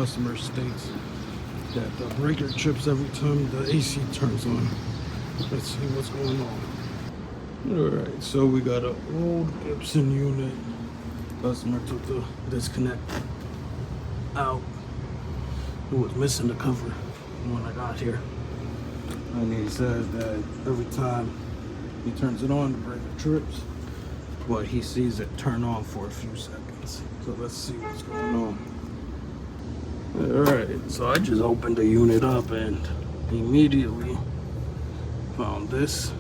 customer states that the breaker trips every time the AC turns on. Let's see what's going on. Alright, so we got an old Gibson unit. Customer took the disconnect out. It was missing the cover when I got here. And he said that every time he turns it on, the breaker trips. But he sees it turn on for a few seconds. So let's see what's going on. Alright, so I just opened the unit up and immediately found this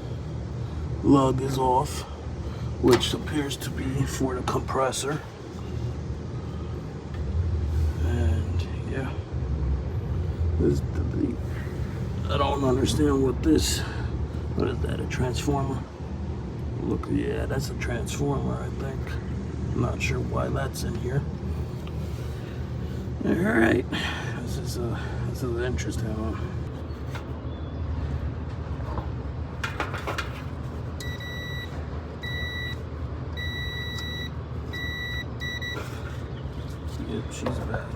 lug is off, which appears to be for the compressor. And yeah, this I don't understand what this, what is that, a transformer? Look, yeah, that's a transformer, I think. I'm not sure why that's in here. Alright, this is interesting, huh? Yep, she's bad.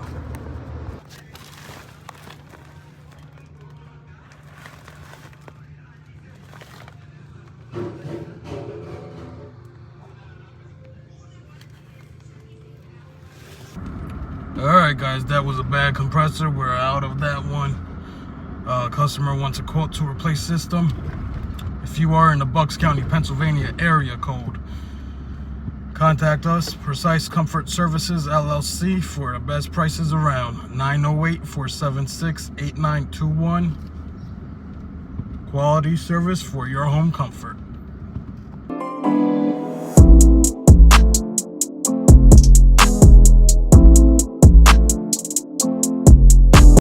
Alright guys, that was a bad compressor. We're out of that one. Customer wants a quote to replace system. If you are in the Bucks County, Pennsylvania area code, contact us, Precise Comfort Services LLC, for the best prices around. 908-476-8921. Quality service for your home comfort.